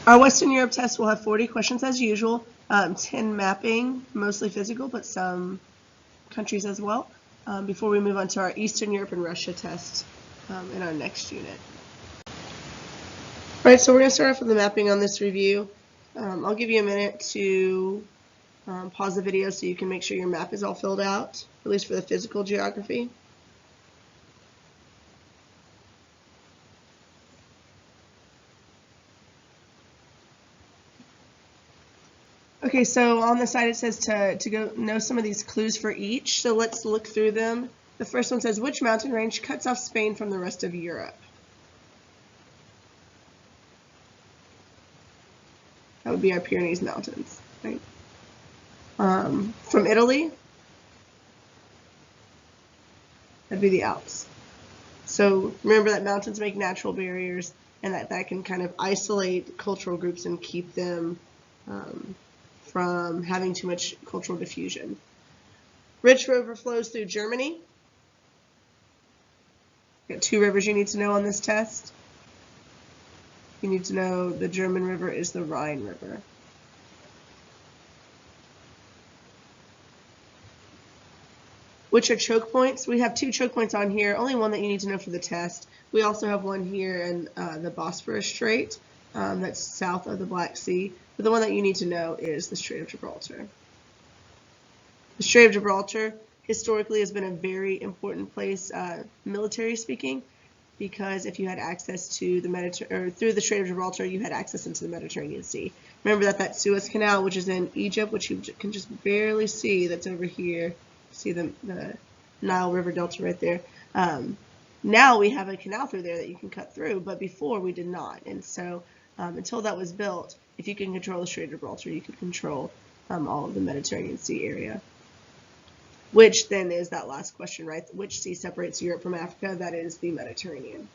Our Western Europe test will have 40 questions as usual, 10 mapping, mostly physical, but some countries as well, before we move on to our Eastern Europe and Russia test in our next unit. All right, so we're going to start off with the mapping on this review. I'll give you a minute to pause the video so you can make sure your map is all filled out, at least for the physical geography. Okay, so on the side it says to go know some of these clues for each, so let's look through them. The first one says, which mountain range cuts off Spain from the rest of Europe? That would be our Pyrenees Mountains, right? From Italy, that'd be the Alps. So remember that mountains make natural barriers, and that can kind of isolate cultural groups and keep them from having too much cultural diffusion. Which river flows through Germany? Got 2 rivers you need to know on this test. You need to know the German river is the Rhine River. Which are choke points? We have 2 choke points on here, only one that you need to know for the test. We also have one here in the Bosphorus Strait, that's south of the Black Sea. But the one that you need to know is the Strait of Gibraltar. The Strait of Gibraltar historically has been a very important place, military speaking, because if you had access to the Mediterranean, or through the Strait of Gibraltar, you had access into the Mediterranean Sea. Remember that Suez Canal, which is in Egypt, which you can just barely see, that's over here. See the Nile River Delta right there. Now we have a canal through there that you can cut through, but before we did not. And so until that was built, if you can control the Strait of Gibraltar, you could control all of the Mediterranean Sea area. Which then is that last question, right? Which sea separates Europe from Africa? That is the Mediterranean.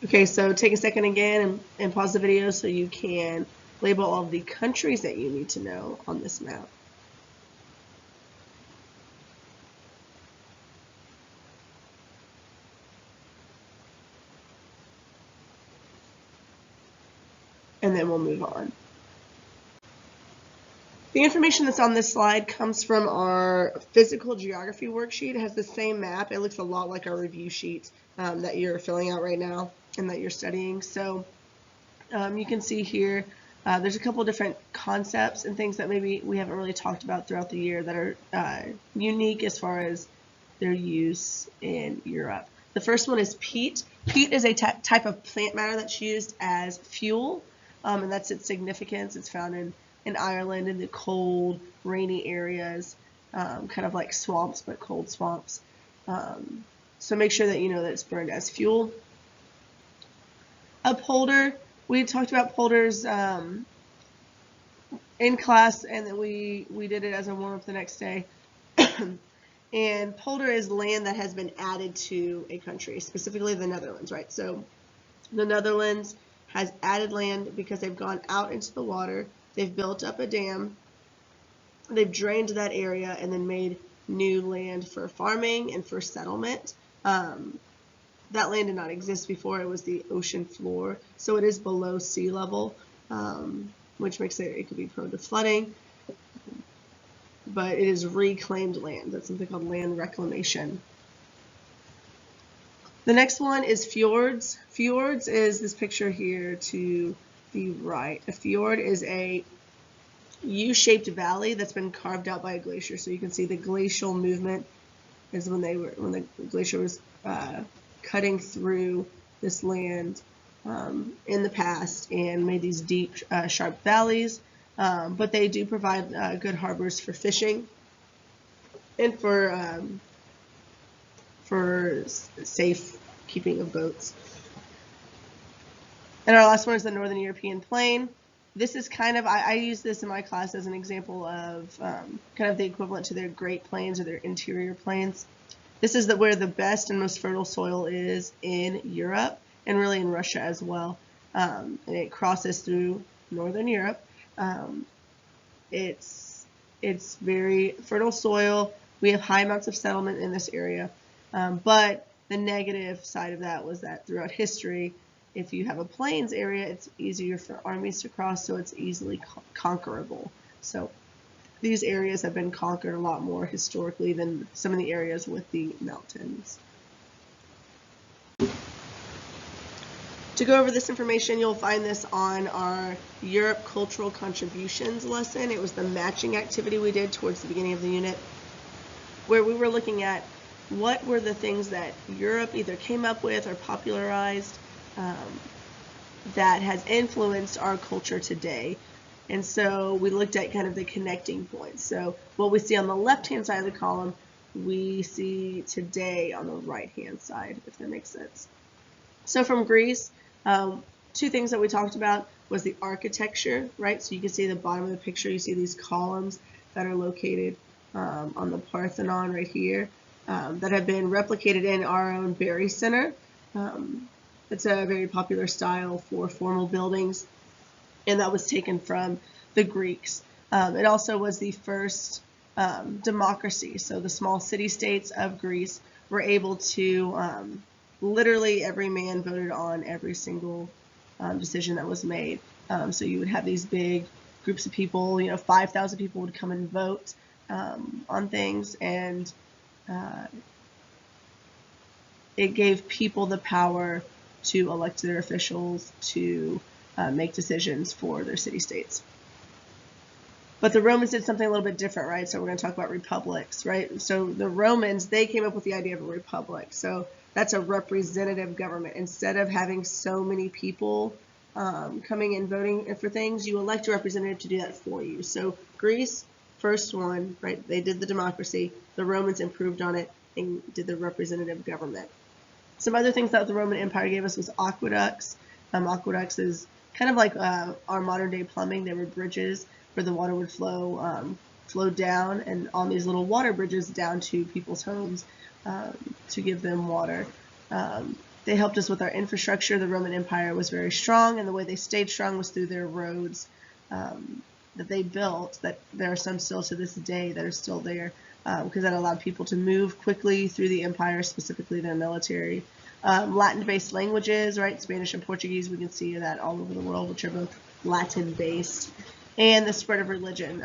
Okay, so take a second again and pause the video so you can label all of the countries that you need to know on this map. And then we'll move on. The information that's on this slide comes from our physical geography worksheet. It has the same map. It looks a lot like our review sheet that you're filling out right now and that you're studying. So you can see here there's a couple different concepts and things that maybe we haven't really talked about throughout the year that are unique as far as their use in Europe. The first one is peat. Peat is a type of plant matter that's used as fuel, and that's its significance. It's found in Ireland in the cold, rainy areas, kind of like swamps, but cold swamps. So make sure that you know that it's burned as fuel. A polder, we talked about polders in class, and then we did it as a warm-up the next day. And polder is land that has been added to a country, specifically the Netherlands, right? So the Netherlands has added land because they've gone out into the water, they've built up a dam, they've drained that area, and then made new land for farming and for settlement. That land did not exist before. It was the ocean floor, so it is below sea level, which makes it could be prone to flooding. But it is reclaimed land. That's something called land reclamation. The next one is fjords. Fjords is this picture here to the right. A fjord is a U-shaped valley that's been carved out by a glacier. So you can see the glacial movement is when the glacier was cutting through this land in the past and made these deep, sharp valleys. But they do provide good harbors for fishing and for safe keeping of boats. And our last one is the Northern European Plain. This is kind of, I use this in my class as an example of kind of the equivalent to their Great Plains or their interior plains. This is where the best and most fertile soil is in Europe and really in Russia as well. And it crosses through Northern Europe. It's very fertile soil. We have high amounts of settlement in this area, but the negative side of that was that throughout history, if you have a plains area, it's easier for armies to cross, so it's easily conquerable. So these areas have been conquered a lot more historically than some of the areas with the mountains. To go over this information, you'll find this on our Europe Cultural Contributions lesson. It was the matching activity we did towards the beginning of the unit, where we were looking at what were the things that Europe either came up with or popularized that has influenced our culture today. And so we looked at kind of the connecting points. So what we see on the left-hand side of the column, we see today on the right-hand side, if that makes sense. So from Greece, two things that we talked about was the architecture, right? So you can see the bottom of the picture, you see these columns that are located on the Parthenon right here that have been replicated in our own Berry Center. It's a very popular style for formal buildings, and that was taken from the Greeks. It also was the first democracy. So the small city-states of Greece were able to literally every man voted on every single decision that was made. So you would have these big groups of people, 5,000 people would come and vote on things, and it gave people the power to elect their officials to make decisions for their city-states. But the Romans did something a little bit different, right? So we're going to talk about republics, right? So the Romans, they came up with the idea of a republic. So that's a representative government. Instead of having so many people coming and voting for things, you elect a representative to do that for you. So Greece, first one, right? They did the democracy. The Romans improved on it and did the representative government. Some other things that the Roman Empire gave us was aqueducts. Aqueducts is kind of like our modern day plumbing. They were bridges where the water would flow down, and on these little water bridges down to people's homes to give them water. They helped us with our infrastructure. The Roman Empire was very strong, and the way they stayed strong was through their roads that they built, that there are some still to this day that are still there, because that allowed people to move quickly through the empire, specifically their military. Latin-based languages, right? Spanish and Portuguese, we can see that all over the world, which are both Latin-based. And the spread of religion.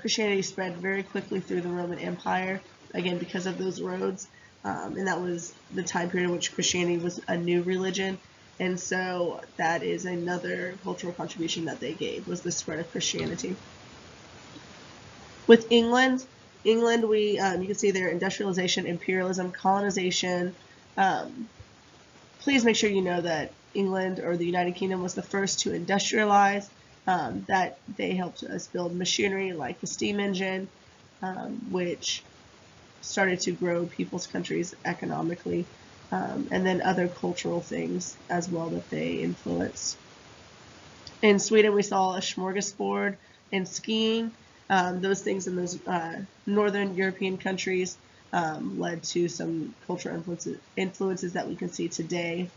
Christianity spread very quickly through the Roman Empire, again, because of those roads. And that was the time period in which Christianity was a new religion. And so that is another cultural contribution that they gave, was the spread of Christianity. With England, you can see their industrialization, imperialism, colonization. Please make sure you know that England, or the United Kingdom, was the first to industrialize. That they helped us build machinery like the steam engine, which started to grow people's countries economically, and then other cultural things as well that they influenced. In Sweden, we saw a smorgasbord and skiing. Those things in those northern European countries led to some cultural influences that we can see today.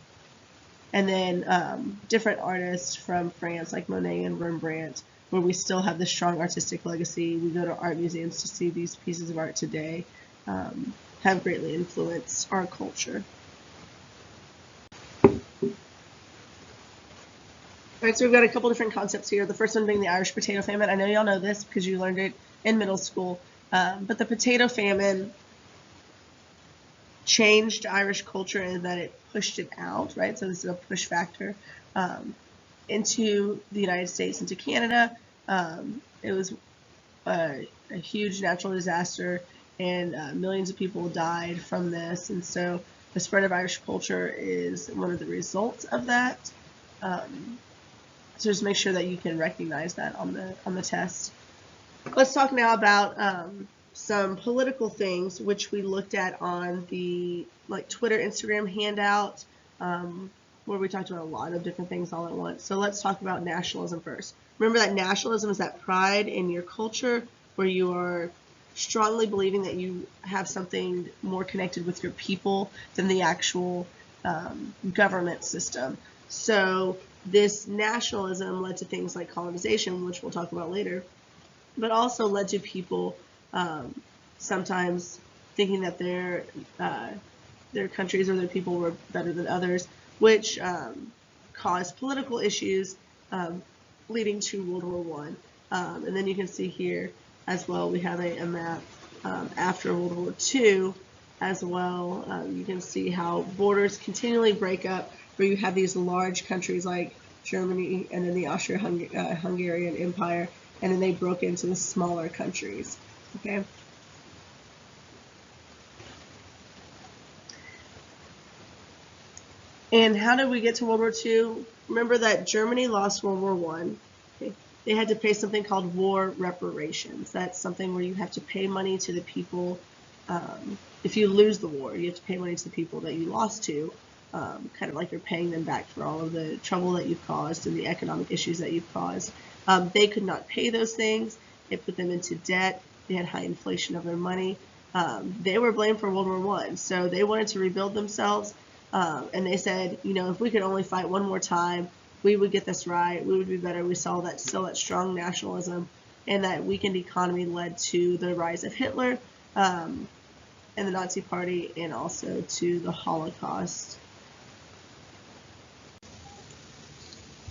And then different artists from France, like Monet and Rembrandt, where we still have this strong artistic legacy. We go to art museums to see these pieces of art today, have greatly influenced our culture. All right, so we've got a couple different concepts here. The first one being the Irish potato famine. I know y'all know this because you learned it in middle school, but the potato famine changed Irish culture in that it pushed it out, right? So this is a push factor into the United States, into Canada. It was a huge natural disaster, and millions of people died from this. And so the spread of Irish culture is one of the results of that. So just make sure that you can recognize that on the test. Let's talk now about some political things which we looked at on the Twitter, Instagram handout, where we talked about a lot of different things all at once. So let's talk about nationalism first. Remember that nationalism is that pride in your culture, where you are strongly believing that you have something more connected with your people than the actual government system. So this nationalism led to things like colonization, which we'll talk about later, but also led to people sometimes thinking that their countries or their people were better than others, which caused political issues, leading to World War One. And then you can see here as well, we have a map after World War II as well. You can see how borders continually break up, where you have these large countries like Germany and then the Austro-Hungarian Empire, and then they broke into the smaller countries. Okay. And how did we get to World War II? Remember that Germany lost World War I. Okay. They had to pay something called war reparations. That's something where you have to pay money to the people. If you lose the war, you have to pay money to the people that you lost to, kind of like you're paying them back for all of the trouble that you've caused and the economic issues that you've caused. They could not pay those things. It put them into debt. They had high inflation of their money. They were blamed for World War I, so they wanted to rebuild themselves. And they said, you know, if we could only fight one more time, we would get this right. We would be better. We saw that still that strong nationalism and that weakened economy led to the rise of Hitler and the Nazi Party, and also to the Holocaust.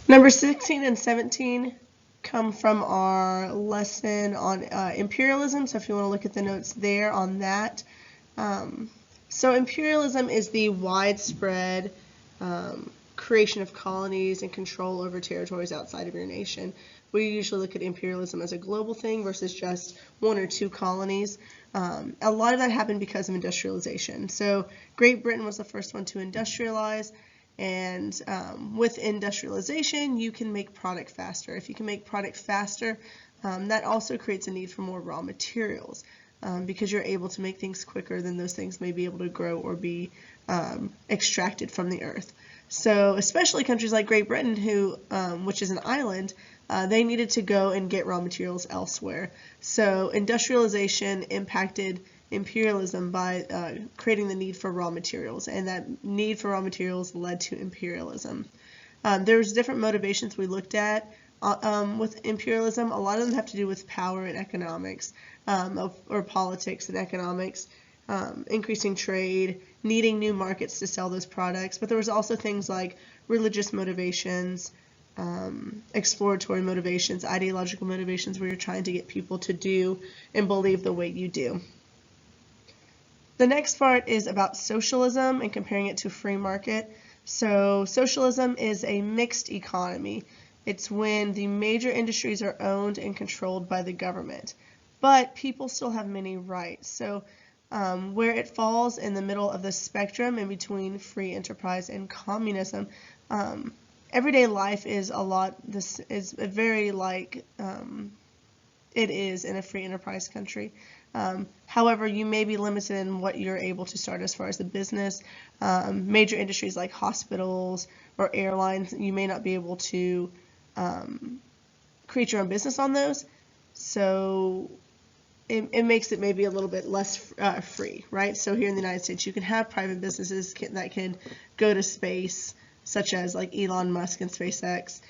Number 16 and 17 come from our lesson on imperialism. So if you want to look at the notes there on that. So imperialism is the widespread creation of colonies and control over territories outside of your nation. We usually look at imperialism as a global thing versus just one or two colonies. A lot of that happened because of industrialization. So Great Britain was the first one to industrialize, and with industrialization, you can make product faster. If you can make product faster, that also creates a need for more raw materials. Because you're able to make things quicker than those things may be able to grow or be extracted from the earth. So especially countries like Great Britain, which is an island, they needed to go and get raw materials elsewhere. So industrialization impacted imperialism by creating the need for raw materials, and that need for raw materials led to imperialism. There's different motivations we looked at with imperialism. A lot of them have to do with power and economics, or politics and economics, increasing trade, needing new markets to sell those products. But there was also things like religious motivations, exploratory motivations, ideological motivations, where you're trying to get people to do and believe the way you do. The next part is about socialism and comparing it to free market. So socialism is a mixed economy. It's when the major industries are owned and controlled by the government, but people still have many rights. So where it falls in the middle of the spectrum in between free enterprise and communism, everyday life is very like it is in a free enterprise country. However, you may be limited in what you're able to start as far as the business. Major industries like hospitals or airlines, you may not be able to create your own business on those. So it makes it maybe a little bit less free, right? So here in the United States, you can have private businesses that can go to space, such as like Elon Musk and SpaceX,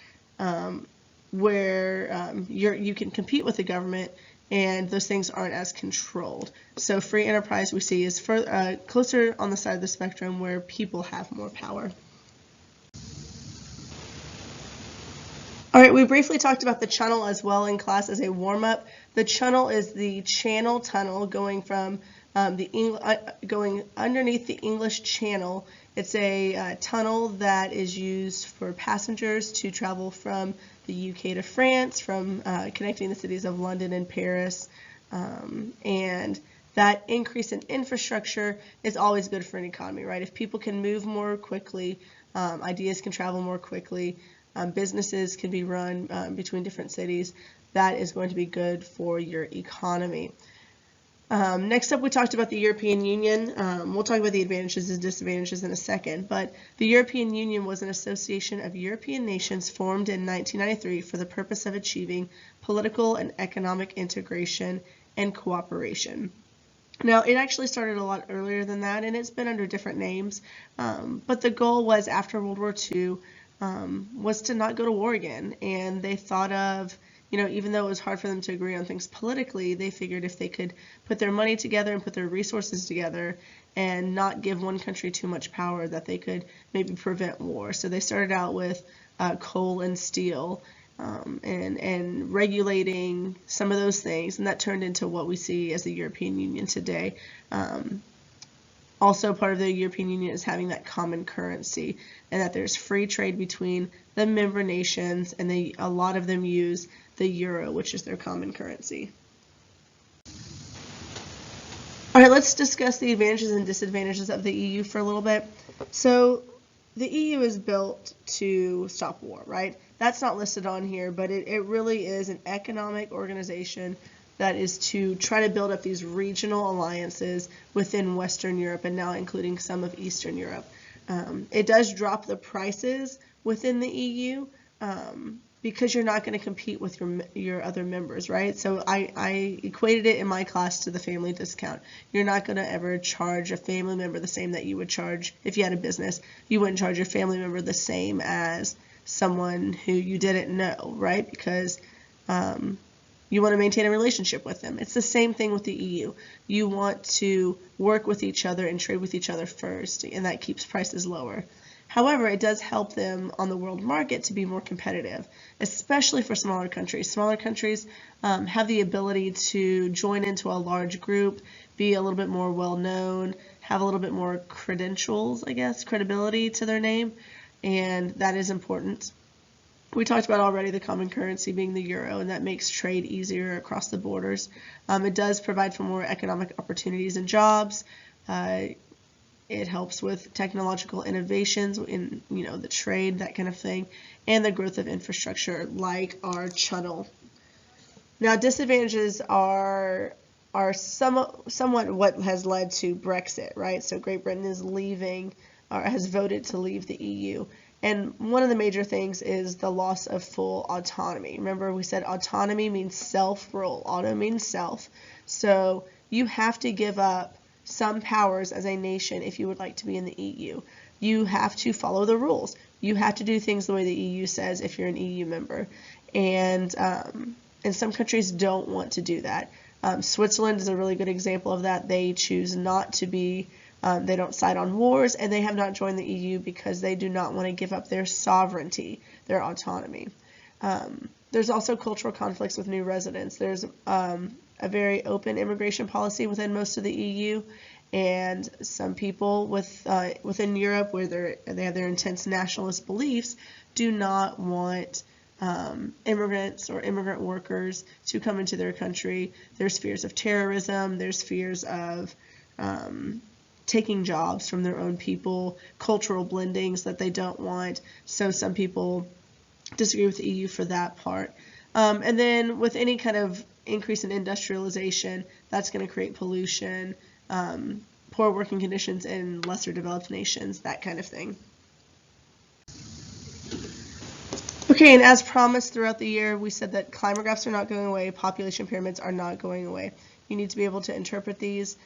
where you can compete with the government, and those things aren't as controlled. So free enterprise we see is closer on the side of the spectrum where people have more power. All right, we briefly talked about the channel as well in class as a warm-up. The channel is the channel tunnel going from going underneath the English Channel. It's a tunnel that is used for passengers to travel from the UK to France, from connecting the cities of London and Paris, and that increase in infrastructure is always good for an economy, right? If people can move more quickly, ideas can travel more quickly, businesses can be run between different cities, that is going to be good for your economy. Next up, we talked about the European Union. We'll talk about the advantages and disadvantages in a second, but the European Union was an association of European nations formed in 1993 for the purpose of achieving political and economic integration and cooperation. Now, it actually started a lot earlier than that, and it's been under different names, but the goal was, after World War II, was to not go to war again, and they thought of even though it was hard for them to agree on things politically, they figured if they could put their money together and put their resources together and not give one country too much power, that they could maybe prevent war. So they started out with coal and steel, and regulating some of those things, and that turned into what we see as the European Union today. Also, part of the European Union is having that common currency, and that there's free trade between the member nations, and a lot of them use the euro, which is their common currency. All right, let's discuss the advantages and disadvantages of the EU for a little bit. So the EU is built to stop war, right? That's not listed on here, but it really is an economic organization that is to try to build up these regional alliances within Western Europe, and now including some of Eastern Europe. It does drop the prices within the EU, because you're not going to compete with your other members, right? So I equated it in my class to the family discount. You're not going to ever charge a family member the same that you would charge if you had a business. You wouldn't charge your family member the same as someone who you didn't know, right? Because you want to maintain a relationship with them. It's the same thing with the EU. You want to work with each other and trade with each other first, and that keeps prices lower. However, it does help them on the world market to be more competitive, especially for smaller countries. Smaller countries have the ability to join into a large group, be a little bit more well-known, have a little bit more credentials, I guess, credibility to their name, and that is important. We talked about already the common currency being the euro, and that makes trade easier across the borders. It does provide for more economic opportunities and jobs. It helps with technological innovations in the trade, that kind of thing, and the growth of infrastructure like our channel. Now, disadvantages are somewhat what has led to Brexit, right? So Great Britain is leaving, or has voted to leave the EU. And one of the major things is the loss of full autonomy. Remember, we said autonomy means self-rule. Auto means self. So you have to give up some powers as a nation if you would like to be in the EU. You have to follow the rules. You have to do things the way the EU says if you're an EU member. And some countries don't want to do that. Switzerland is a really good example of that. They choose not to be, they don't side on wars, and they have not joined the EU because they do not want to give up their sovereignty, their autonomy. There's also cultural conflicts with new residents. There's a very open immigration policy within most of the EU, and some people within Europe, where they have their intense nationalist beliefs, do not want immigrants or immigrant workers to come into their country. There's fears of terrorism, there's fears of taking jobs from their own people, cultural blendings that they don't want, so some people disagree with the EU for that part. And then with any kind of increase in industrialization, that's going to create pollution, poor working conditions in lesser developed nations, that kind of thing. Okay, and as promised throughout the year, we said that climagraphs are not going away, population pyramids are not going away. You need to be able to interpret these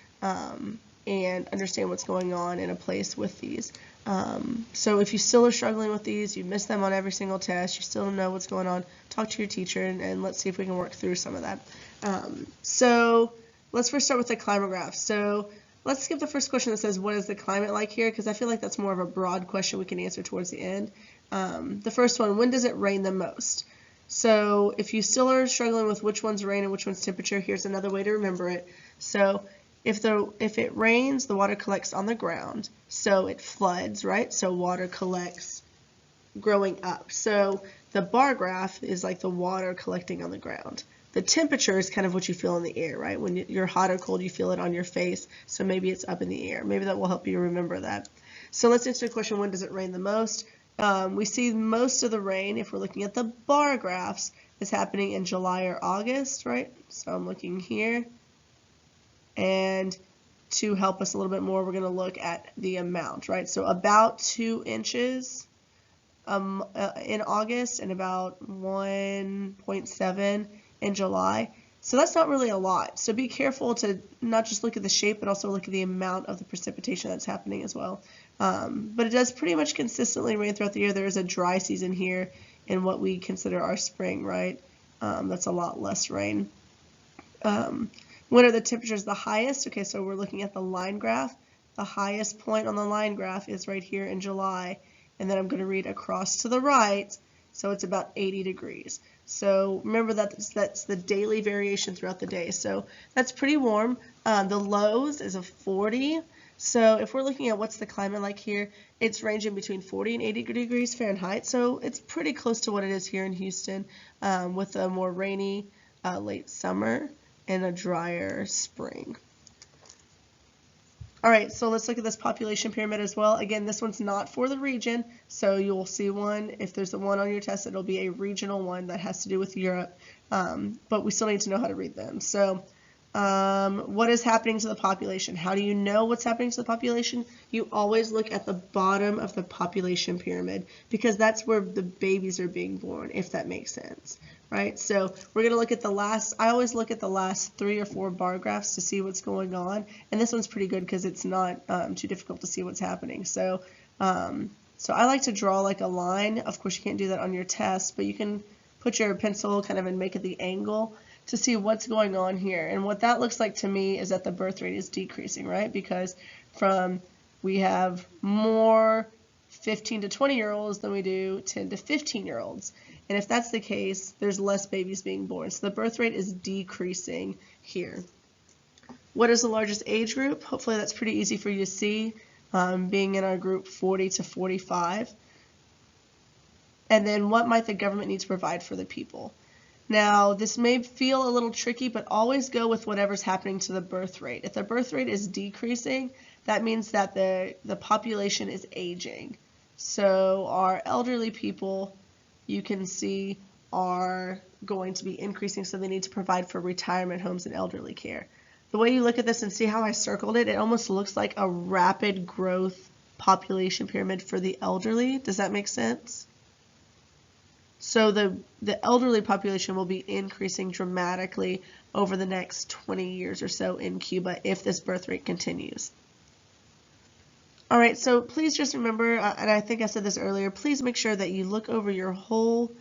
and understand what's going on in a place with these. So if you still are struggling with these, you miss them on every single test, you still don't know what's going on, talk to your teacher and let's see if we can work through some of that. So let's first start with the climograph. So let's skip the first question that says, what is the climate like here? Because I feel like that's more of a broad question we can answer towards the end. The first one, when does it rain the most? So if you still are struggling with which one's rain and which one's temperature, here's another way to remember it. So if it rains, the water collects on the ground, so it floods, right? So water collects growing up. So the bar graph is like the water collecting on the ground. The temperature is kind of what you feel in the air, right? When you're hot or cold, you feel it on your face, so maybe it's up in the air. Maybe that will help you remember that. So let's answer the question, when does it rain the most? We see most of the rain, if we're looking at the bar graphs, is happening in July or August, right? So I'm looking here. And to help us a little bit more, we're going to look at the amount, right? So about 2 inches in August and about 1.7 in July. So that's not really a lot. So be careful to not just look at the shape, but also look at the amount of the precipitation that's happening as well. But it does pretty much consistently rain throughout the year. There is a dry season here in what we consider our spring, right? That's a lot less rain. When are the temperatures the highest? Okay, so we're looking at the line graph. The highest point on the line graph is right here in July, and then I'm going to read across to the right, so it's about 80 degrees. So remember that that's the daily variation throughout the day. So that's pretty warm. The lows is a 40. So if we're looking at what's the climate like here, it's ranging between 40 and 80 degrees Fahrenheit. So it's pretty close to what it is here in Houston, with a more rainy late summer and a drier spring. All right, so let's look at this population pyramid as well. Again, this one's not for the region, so you'll see one. If there's a one on your test, it'll be a regional one that has to do with Europe, but we still need to know how to read them. So what is happening to the population? How do you know what's happening to the population? You always look at the bottom of the population pyramid, because that's where the babies are being born, if that makes sense. Right, so we're going to look at the last, I always look at the last 3 or 4 bar graphs to see what's going on, and this one's pretty good because it's not too difficult to see what's happening. So so I like to draw like a line. Of course you can't do that on your test, but you can put your pencil kind of and make it the angle to see what's going on here. And what that looks like to me is that the birth rate is decreasing, right? Because we have more 15 to 20-year-olds than we do 10 to 15-year-olds. And if that's the case, there's less babies being born. So the birth rate is decreasing here. What is the largest age group? Hopefully that's pretty easy for you to see, being in our group 40 to 45. And then what might the government need to provide for the people? Now, this may feel a little tricky, but always go with whatever's happening to the birth rate. If the birth rate is decreasing, that means that the population is aging. So our elderly people, you can see, are going to be increasing, so they need to provide for retirement homes and elderly care. The way you look at this and see how I circled it, it almost looks like a rapid growth population pyramid for the elderly. Does that make sense? So the elderly population will be increasing dramatically over the next 20 years or so in Cuba if this birth rate continues. All right, so please just remember, and I think I said this earlier, please make sure that you look over your whole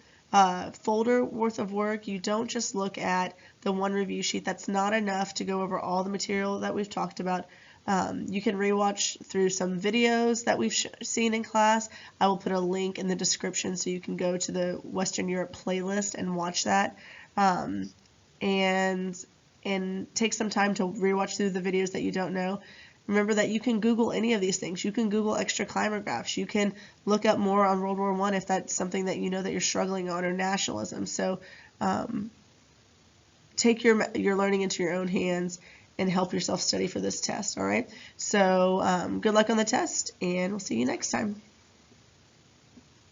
folder worth of work. You don't just look at the one review sheet. That's not enough to go over all the material that we've talked about. You can rewatch through some videos that we've seen in class. I will put a link in the description so you can go to the Western Europe playlist and watch that. And take some time to rewatch through the videos that you don't know. Remember that you can Google any of these things. You can Google extra climate graphs. You can look up more on World War I if that's something that you know that you're struggling on, or nationalism. So take your learning into your own hands and help yourself study for this test, all right? So good luck on the test, and we'll see you next time.